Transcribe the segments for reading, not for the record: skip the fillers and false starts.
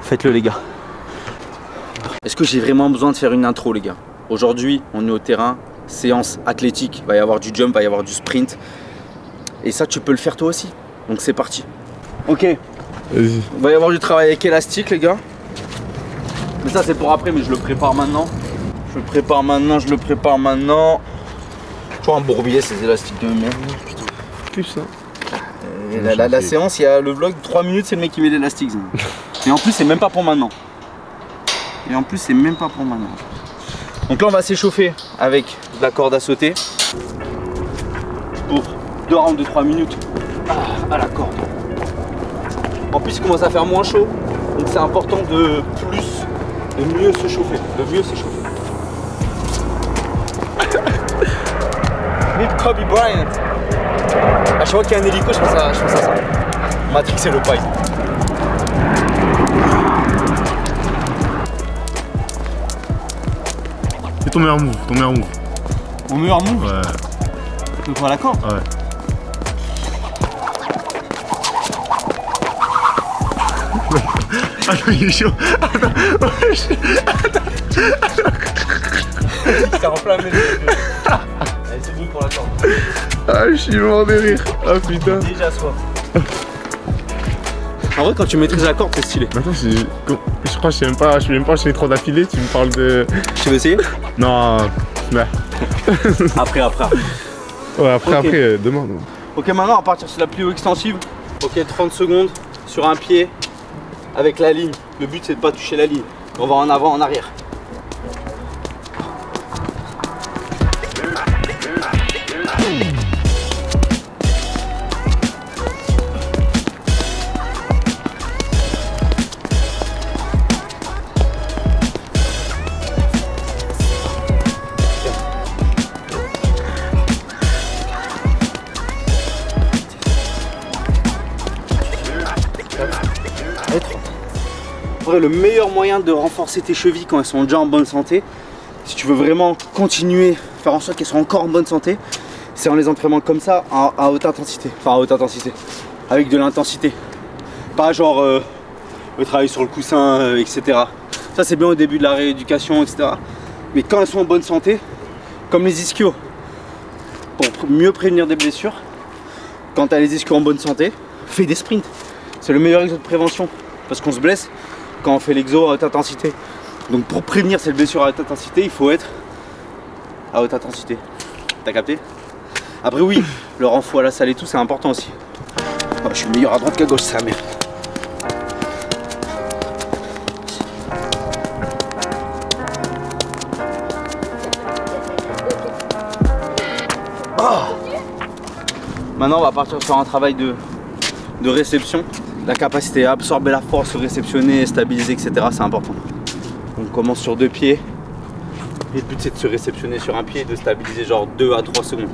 Faites-le les gars. Est-ce que j'ai vraiment besoin de faire une intro les gars? Aujourd'hui on est au terrain, séance athlétique, il va y avoir du jump, il va y avoir du sprint. Et ça tu peux le faire toi aussi. Donc c'est parti. Ok. Il va y avoir du travail avec élastique les gars. Mais ça c'est pour après, mais je le prépare maintenant. Je le prépare maintenant. Tu vois un bourbier ces élastiques de merde. Putain. Plus ça. La séance, il y a le vlog 3 minutes, c'est le mec qui met l'élastique. Et en plus c'est même pas pour maintenant. Donc là on va s'échauffer avec de la corde à sauter. Pour 2 rounds de 3 minutes à la corde. En plus il commence à faire moins chaud. Donc c'est important de mieux se chauffer. Kobe Bryant. À chaque fois qu'il y a un hélico, je fais ça. Matrix et le paille. C'est ton meilleur move, Mon meilleur move? Ouais. Le point à la corde? Ouais. Attends, il est chaud. Attends. Il s'est enflammé. Allez, c'est bon pour la corde. Ah, je suis mort de rire. Ah putain. Déjà soif. En vrai, quand tu maîtrises la corde, c'est stylé. Attends, je crois que je sais même pas enchaîner 3 d'affilée. Tu me parles de. Tu veux essayer? Non. Ouais. Après. Ouais, après, okay. Demain. Ok, maintenant on va partir sur la plio extensive. Ok, 30 secondes sur un pied avec la ligne. Le but c'est de pas toucher la ligne. On va en avant, en arrière. Le meilleur moyen de renforcer tes chevilles quand elles sont déjà en bonne santé, si tu veux vraiment continuer, faire en sorte qu'elles soient encore en bonne santé, c'est en les entraînant comme ça à haute intensité. Enfin à haute intensité, avec de l'intensité. Pas genre le travail sur le coussin, etc. Ça c'est bien au début de la rééducation, etc. Mais quand elles sont en bonne santé, comme les ischios, pour mieux prévenir des blessures, quand tu as les ischios en bonne santé, fais des sprints. C'est le meilleur exo de prévention, parce qu'on se blesse quand on fait l'exo à haute intensité. Donc pour prévenir cette blessure à haute intensité, il faut être à haute intensité. T'as capté? Après oui, le renfort à la salle et tout, c'est important aussi. Oh, je suis meilleur à droite qu'à gauche, ça merde. Oh. Maintenant on va partir sur un travail de réception. La capacité à absorber la force, réceptionner, stabiliser, etc. c'est important. On commence sur 2 pieds. Et le but c'est de se réceptionner sur un pied et de stabiliser genre 2 à 3 secondes.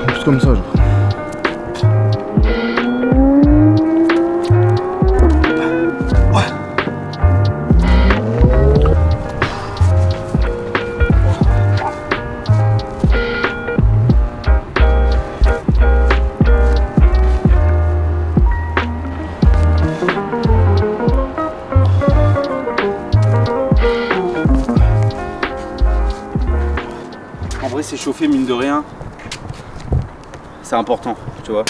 Juste comme ça genre. S'échauffer mine de rien, c'est important, tu vois.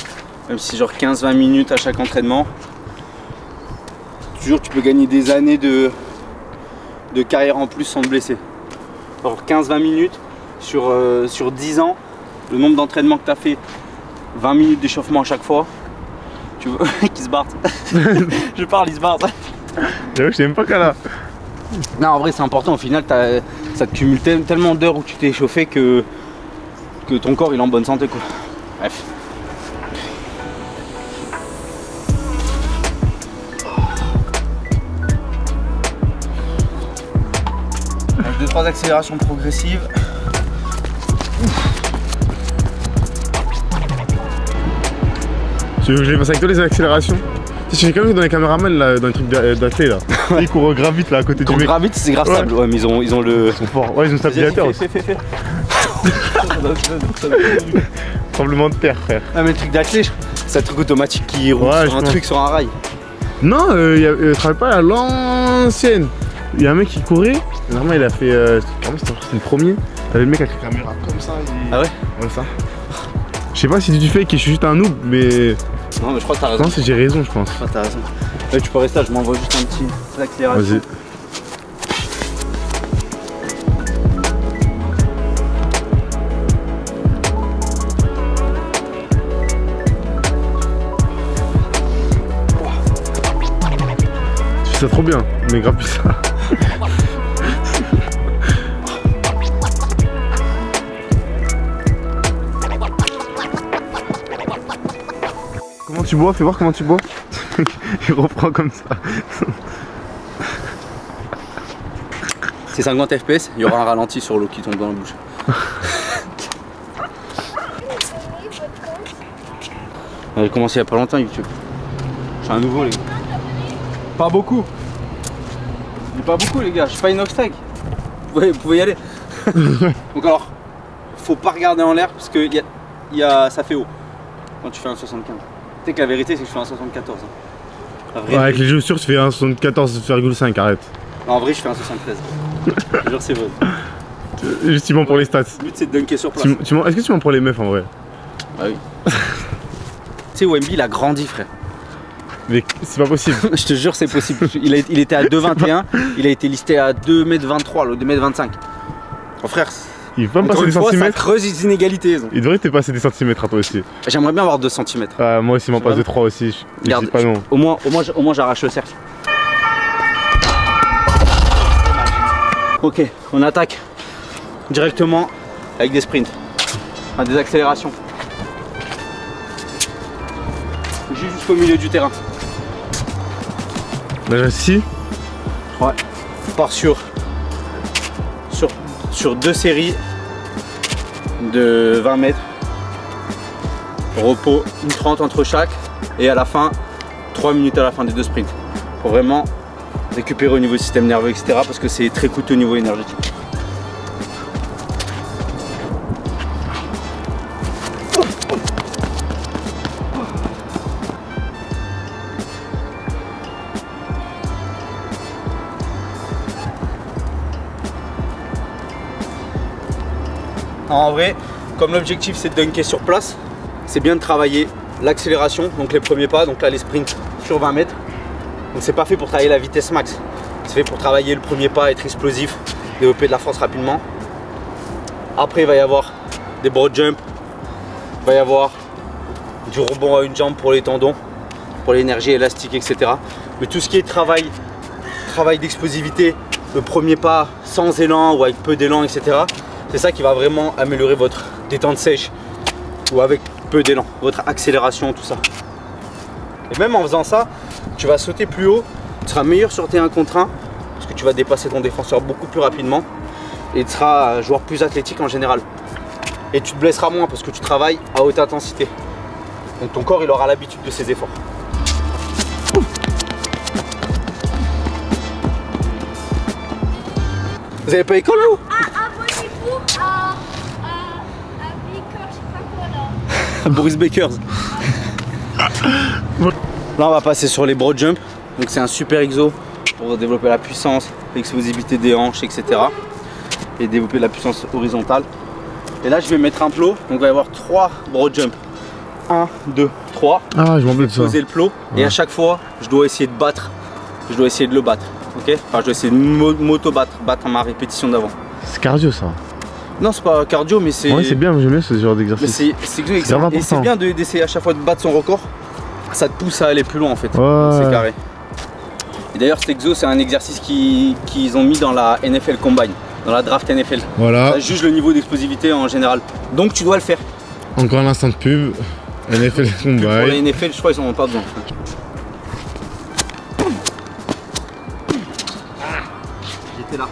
Même si genre 15-20 minutes à chaque entraînement, toujours tu peux gagner des années de carrière en plus sans te blesser. Alors 15-20 minutes sur 10 ans, le nombre d'entraînements que tu as fait, 20 minutes d'échauffement à chaque fois, tu vois, qui se barrent. Je parle, ils se barrent. J'avoue que je sais même pas qu'à là. Non, en vrai c'est important, au final ça te cumule tellement d'heures où tu t'es échauffé que ton corps il est en bonne santé quoi. Bref. Avec 2-3 accélérations progressives. Tu veux que je les fasse avec toi les accélérations? J'ai quand même vu dans les caméramans là, dans les trucs d'athlètes là. Ils courent gravite là à côté du mec. Gravite, c'est grave stable. Ouais, mais ils ont le. Ils sont forts. Ouais, ils ont stabilisateur aussi. Fais. Tremblement de terre, frère. Ah, mais le truc d'athlète, c'est un truc automatique qui roule sur un truc, sur un rail. Non, je travaille pas à l'ancienne. Il y a un mec qui courait. Normalement, il a fait. C'était le premier. T'avais le mec avec la caméra comme ça. Ah ouais? Ouais, ça. Je sais pas si tu fais que je suis juste un noob, mais. Non, mais je crois que t'as raison. Non, j'ai raison, je pense. Je crois que t'as raison. Là, tu peux rester là, je m'envoie juste un petit accélération. Vas-y. Tu fais ça trop bien, mais grave plus ça. Comment tu bois? Fais voir comment tu bois. Il reprend comme ça. C'est 50 FPS, il y aura un ralenti sur l'eau qui tombe dans la bouche. J'ai commencé il y a pas longtemps YouTube. Je suis un nouveau les gars. Pas beaucoup. Mais pas beaucoup les gars, je suis pas inox-tag. Vous pouvez y aller. Donc alors, faut pas regarder en l'air parce que ça fait haut quand tu fais un 75. Tu sais que la vérité c'est que je fais un 74. Hein. Ouais, avec les chaussures tu fais un 74,5, arrête. Non, en vrai je fais un 73. Je jure c'est vrai. Justement pour les stats. Le but c'est de dunker sur place. Est-ce que tu m'en prends les meufs en vrai? Ah oui. Tu sais Wemby il a grandi frère. Mais c'est pas possible. Je te jure c'est possible. Il était à 2,21, il a été listé à 2,23 m, 2,25 m. Oh frère, il va me passer des centimètres. Ça creuse les inégalités. Il devrait te passer des centimètres à toi aussi. J'aimerais bien avoir 2 cm. Ah, moi aussi, il m'en passe de 3 aussi. Regarde, pas non. Au moins j'arrache le cercle. Ok, on attaque directement avec des sprints, enfin, des accélérations. Juste jusqu'au milieu du terrain. Déjà ici. Ouais. On part sur 2 séries de 20 mètres. Repos, une 30 entre chaque. Et à la fin, 3 minutes à la fin des 2 sprints. Pour vraiment récupérer au niveau du système nerveux, etc. Parce que c'est très coûteux au niveau énergétique. En vrai, comme l'objectif c'est de dunker sur place, c'est bien de travailler l'accélération, donc les premiers pas, donc là les sprints sur 20 mètres. Donc c'est pas fait pour travailler la vitesse max, c'est fait pour travailler le premier pas, être explosif, développer de la force rapidement. Après il va y avoir des broad jumps, il va y avoir du rebond à une jambe pour les tendons, pour l'énergie élastique, etc. Mais tout ce qui est travail d'explosivité, le premier pas sans élan ou avec peu d'élan, etc. C'est ça qui va vraiment améliorer votre détente sèche ou avec peu d'élan, votre accélération, tout ça. Et même en faisant ça, tu vas sauter plus haut, tu seras meilleur sur tes 1 contre 1 parce que tu vas dépasser ton défenseur beaucoup plus rapidement et tu seras un joueur plus athlétique en général. Et tu te blesseras moins parce que tu travailles à haute intensité. Donc ton corps il aura l'habitude de ces efforts. Vous avez pas école vous? Boris Bakers. Là on va passer sur les broad jumps. Donc c'est un super exo pour développer la puissance, l'explosivité des hanches, etc. Et développer la puissance horizontale. Et là je vais mettre un plot. Donc il va y avoir 3 broad jumps. 1, 2, 3. Ah je m'en veux de ça. Poser le plot. Ouais. Et à chaque fois je dois essayer de battre. Je dois essayer de le battre. Ok. Enfin je dois essayer de m'auto-battre. Battre ma répétition d'avant. C'est cardio ça. Non c'est pas cardio mais c'est... Ouais c'est bien, j'aime bien ce genre d'exercice. C'est excellent. Et c'est bien d'essayer à chaque fois de battre son record. Ça te pousse à aller plus loin en fait. Ouais. C'est carré. Et d'ailleurs cet exo c'est un exercice qu'ils ont mis dans la NFL Combine. Dans la draft NFL. Voilà. Ça juge le niveau d'explosivité en général. Donc tu dois le faire. Encore un instant de pub. NFL Combine. Pour les NFL je crois ils en ont pas besoin. J'étais là.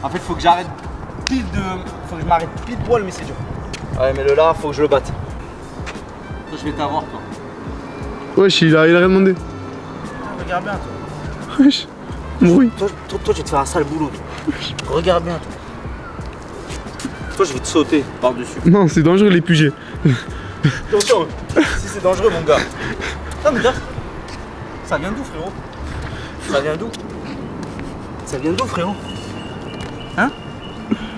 En fait faut que j'arrête pile de... Faut que je m'arrête pile poil mais c'est dur. Ouais mais le là faut que je le batte. Je vais t'avoir toi. Wesh il a rien demandé. regarde bien toi. Wesh, bruit. Toi, tu vas te faire un sale boulot. Toi. Regarde bien toi. Toi, je vais te sauter par-dessus. Non, c'est dangereux les pugés. Attention, si c'est dangereux, mon gars. Non, mais là, ça vient d'où, frérot? Ça vient d'où? Ça vient d'où, frérot? Hein?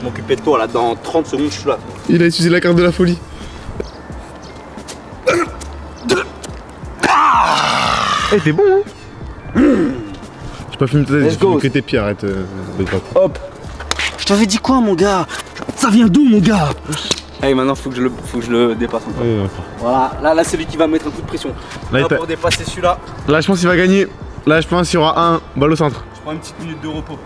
M'occuper de toi là, dans 30 secondes, je suis là. Il a utilisé la carte de la folie. Eh, t'es bon, hein? J'ai pas filmé ta tête, j'ai filmé que tes pieds, arrête. Hop! Je t'avais dit quoi, mon gars? Ça vient d'où, mon gars? Allez, maintenant, faut que je le dépasse encore. Ouais, voilà, là, c'est lui qui va mettre un coup de pression. Là, pour dépasser celui-là. Là, je pense qu'il va gagner. Là, je pense qu'il y aura un balle au centre. Je prends une petite minute de repos.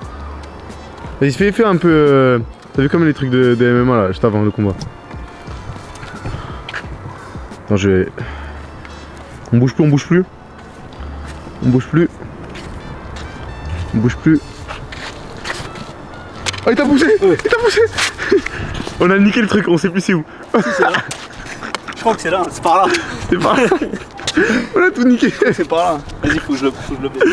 Il se fait un peu. T'as vu comme les trucs de MMA là, juste avant le combat. Attends, je vais. On bouge plus, on bouge plus. On bouge plus. On bouge plus. Oh, il t'a poussé! Ouais. Il t'a poussé! On a niqué le truc, on sait plus c'est où. C'est là. Je crois que c'est là, c'est par là. C'est par là. On a tout niqué. C'est par là. Vas-y, faut que je le baisse.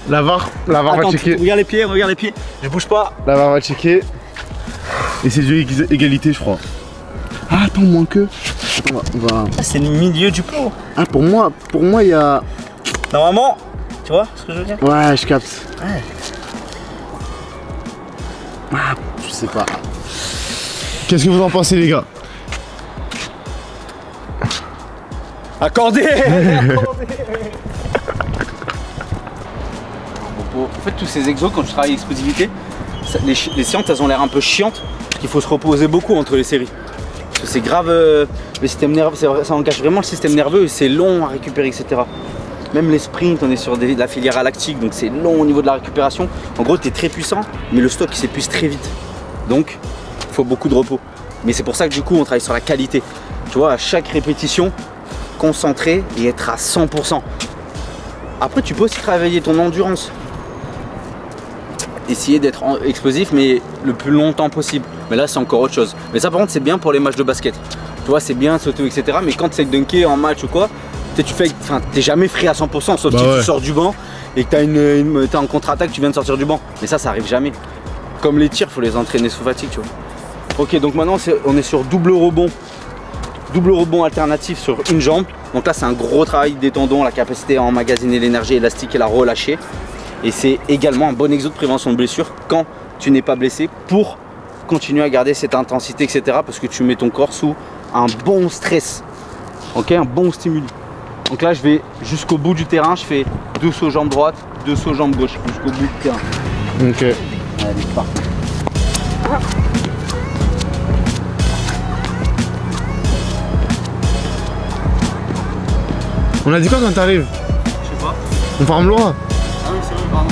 La VAR va checker. Regarde les pieds. Je bouge pas. La VAR va checker. Et c'est du égalité, je crois. Ah, attends, moins que. Attends, on va. Ah, c'est le milieu du plot. Ah, pour moi, il y a. Normalement, tu vois ce que je veux dire? Ouais, je capte. Ouais. Ah, je sais pas. Qu'est-ce que vous en pensez, les gars? Accordé. En fait, tous ces exos, quand tu travailles l'explosivité, les séances, elles ont l'air un peu chiantes. Parce qu'il faut se reposer beaucoup entre les séries. Parce que c'est grave, le système nerveux, ça engage vraiment le système nerveux et c'est long à récupérer, etc. Même les sprints, on est sur de la filière lactique, donc c'est long au niveau de la récupération. En gros, tu es très puissant, mais le stock il s'épuise très vite. Donc, il faut beaucoup de repos. Mais c'est pour ça que du coup, on travaille sur la qualité. Tu vois, à chaque répétition, concentrer et être à 100%. Après, tu peux aussi travailler ton endurance. Essayer d'être explosif, mais le plus longtemps possible. Mais là, c'est encore autre chose. Mais ça, par contre, c'est bien pour les matchs de basket. Tu vois, c'est bien sauter, etc. Mais quand tu sais dunker en match ou quoi, t'es jamais frais à 100%, sauf si tu sors du banc et que t'es en contre-attaque, tu viens de sortir du banc. Mais ça arrive jamais. Comme les tirs, faut les entraîner sous fatigue, tu vois. Ok, donc maintenant, on est sur double rebond alternatif sur une jambe. Donc là, c'est un gros travail des tendons, la capacité à emmagasiner l'énergie élastique et la relâcher. Et c'est également un bon exo de prévention de blessure quand tu n'es pas blessé pour continuer à garder cette intensité, etc. Parce que tu mets ton corps sous un bon stress, ok, un bon stimuli. Donc là, je vais jusqu'au bout du terrain, je fais 2 sauts jambe droite, 2 sauts jambe gauche, jusqu'au bout du terrain. Ok. Allez, parfait. On a dit quoi quand t'arrives? Je sais pas. On farm Laura. Ah oui, c'est vrai, pardon.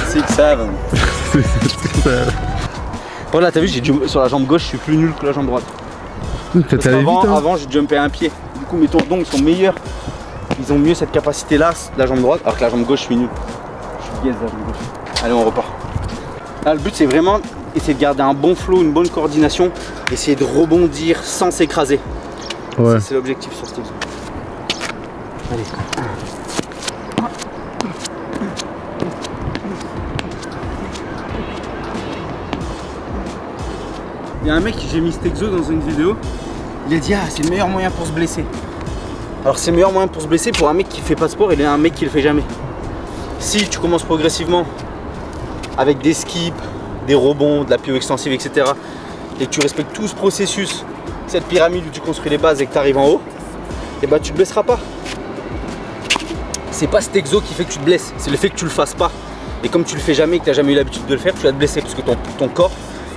C'est que ça va. Voilà, t'as vu, sur la jambe gauche, je suis plus nul que la jambe droite. Parce qu'avant, avant, j'ai jumpé un pied. Du coup, mes tendons ils sont meilleurs. Ils ont mieux cette capacité-là, la jambe droite, alors que la jambe gauche, je suis nul. Je suis gaze la jambe gauche. Allez, on repart. Là, le but, c'est vraiment essayer de garder un bon flow, une bonne coordination, essayer de rebondir sans s'écraser. Ouais. C'est l'objectif sur cet exercice. Allez. Il y a un mec qui j'ai mis cet exo dans une vidéo, il a dit ah c'est le meilleur moyen pour se blesser. Alors c'est le meilleur moyen pour se blesser pour un mec qui fait pas de sport, il est un mec qui le fait jamais. Si tu commences progressivement avec des skips, des rebonds, de la plio extensive, etc. et que tu respectes tout ce processus, cette pyramide où tu construis les bases et que tu arrives en haut, et bah tu te blesseras pas. C'est pas cet exo qui fait que tu te blesses, c'est le fait que tu le fasses pas. Et comme tu le fais jamais et que tu n'as jamais eu l'habitude de le faire, tu vas te blesser parce que ton corps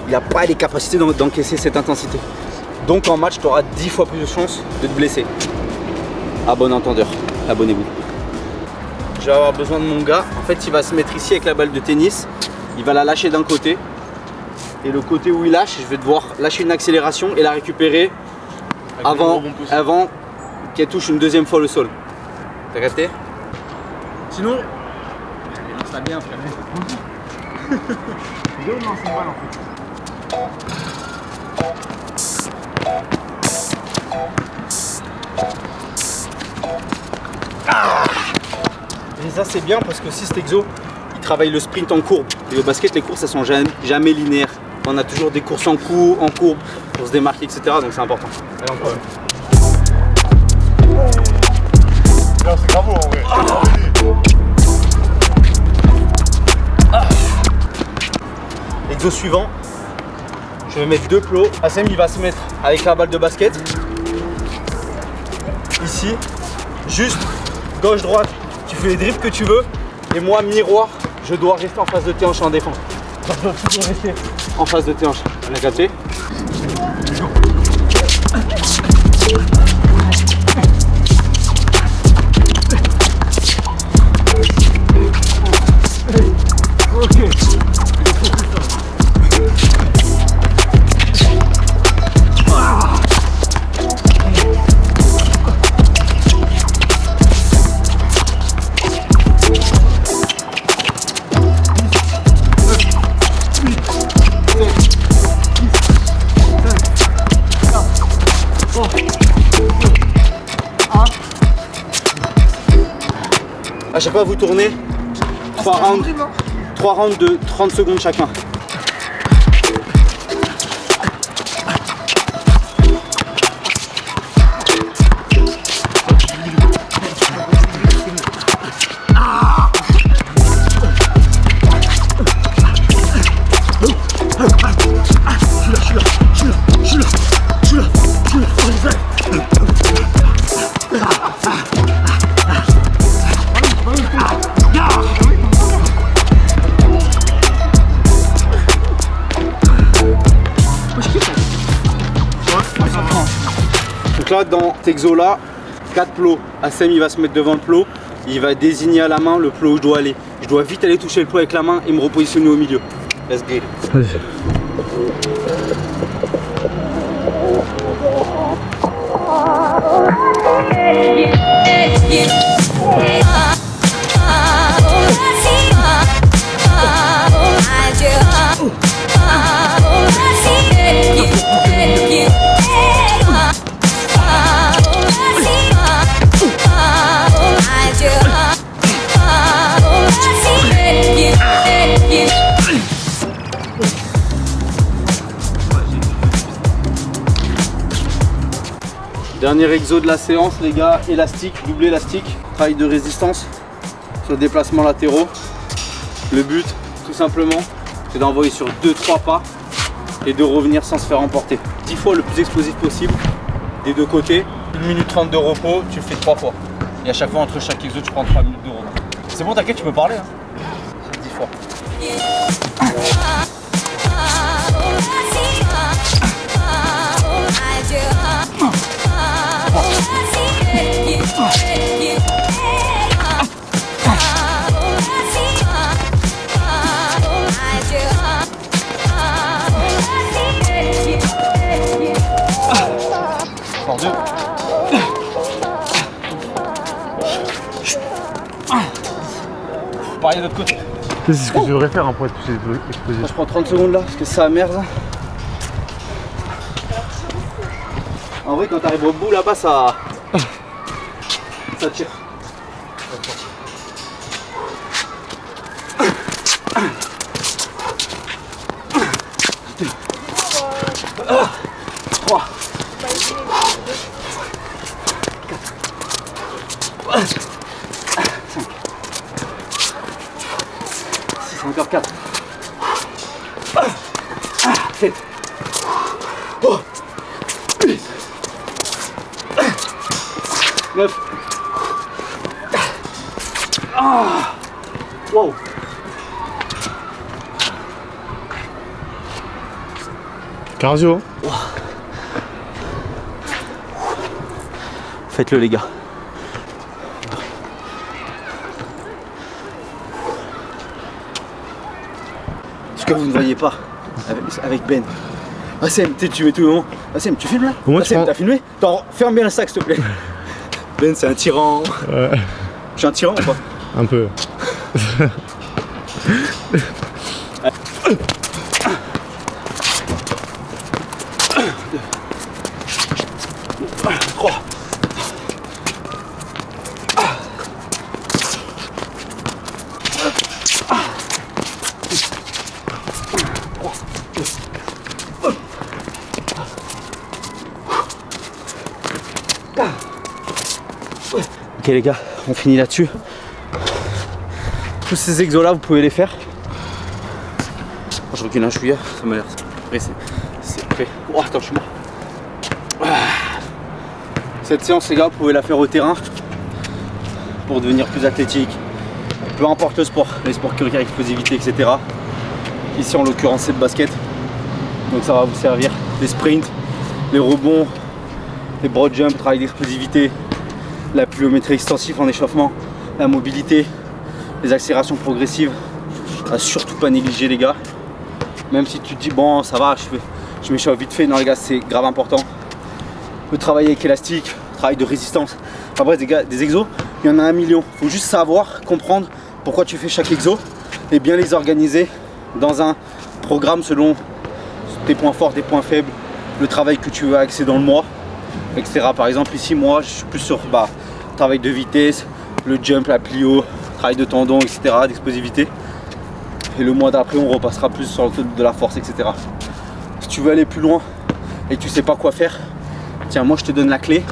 il n'a pas les capacités d'encaisser cette intensité. Donc en match, tu auras 10 fois plus de chances de te blesser. À bon entendeur, abonnez-vous. Je vais avoir besoin de mon gars. En fait, il va se mettre ici avec la balle de tennis. Il va la lâcher d'un côté. Et le côté où il lâche, je vais devoir lâcher une accélération et la récupérer avant qu'elle touche une deuxième fois le sol. T'as capté? Sinon, ça bien, frère. Deux ou non, c'est mal en fait. Et ça c'est bien parce que si cet exo il travaille le sprint en courbe. Et au basket les courses elles sont jamais linéaires. On a toujours des courses en courbe pour se démarquer, etc. Donc c'est important. Allez, on peut. Non, c'est grave en vrai. Exo suivant, je vais mettre 2 plots. Assem il va se mettre avec la balle de basket. Ici, juste gauche-droite, tu fais les drifts que tu veux. Et moi, miroir, je dois rester en face de tes hanches en défense. Je dois toujours rester en face de tes hanches. On a capté? Ok. À chaque fois vous tournez 3 rounds de 30 secondes chacun. Donc là dans cet exo là, 4 plots. Assem il va se mettre devant le plot, il va désigner à la main le plot où je dois aller. Je dois vite aller toucher le plot avec la main et me repositionner au milieu. Let's get it. Dernier exo de la séance les gars, élastique, double élastique, travail de résistance sur les déplacements latéraux. Le but tout simplement c'est d'envoyer sur 2-3 pas et de revenir sans se faire emporter. 10 fois le plus explosif possible des deux côtés, 1 minute 30 de repos, tu le fais 3 fois. Et à chaque fois entre chaque exo tu prends 3 minutes de repos. C'est bon, t'inquiète, tu peux parler hein. C'est 10 fois. Encore 2. Pareil de l'autre côté. C'est ce que tu devrais faire hein, pour être plus explosif. Je prends 30 secondes là parce que ça merde. En vrai quand t'arrives au bout là-bas ça tire. 3 5 6 encore 4 7 8 9 wow. Cardio. Wow. Faites-le les gars. Ce que vous ne voyez pas avec Ben. Assem, tu mets tout le moment. Assem, tu filmes là? Assem, t'as filmé? Ferme bien le sac s'il te plaît. Ben, c'est un tyran. Ouais. Je suis un tyran ou pas? Un peu. Ok les gars, on finit là-dessus. Tous ces exos là, vous pouvez les faire. Je recule un chouïa, ça m'a l'air pressé. C'est prêt. Oh, attends, je suis mort. Cette séance les gars, vous pouvez la faire au terrain pour devenir plus athlétique. Peu importe le sport, les sports qui requièrent explosivité, etc. Ici en l'occurrence c'est le basket. Donc ça va vous servir les sprints, les rebonds, les broad jumps, travail d'explosivité, la pliométrie extensive en échauffement, la mobilité, les accélérations progressives. À surtout pas négliger les gars. Même si tu te dis bon ça va, je m'échauffe vite fait, non les gars c'est grave important. Le travail avec élastique, travail de résistance. Enfin bref des exos, il y en a 1 million. Il faut juste savoir, comprendre pourquoi tu fais chaque exo et bien les organiser dans un programme selon tes points forts, tes points faibles, le travail que tu veux axer dans le mois, etc. Par exemple ici moi je suis plus sur travail de vitesse, le jump, la plio, travail de tendon, etc. d'explosivité. Et le mois d'après on repassera plus sur le truc de la force, etc. Si tu veux aller plus loin et que tu sais pas quoi faire, tiens moi je te donne la clé.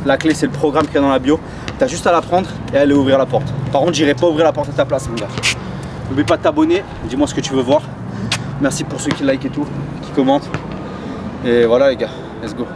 La clé c'est le programme qu'il y a dans la bio. Tu as juste à la prendre et aller ouvrir la porte. Par contre j'irai pas ouvrir la porte à ta place mon gars. N'oublie pas de t'abonner, dis-moi ce que tu veux voir. Merci pour ceux qui like et tout, qui commentent. Et voilà les gars, let's go.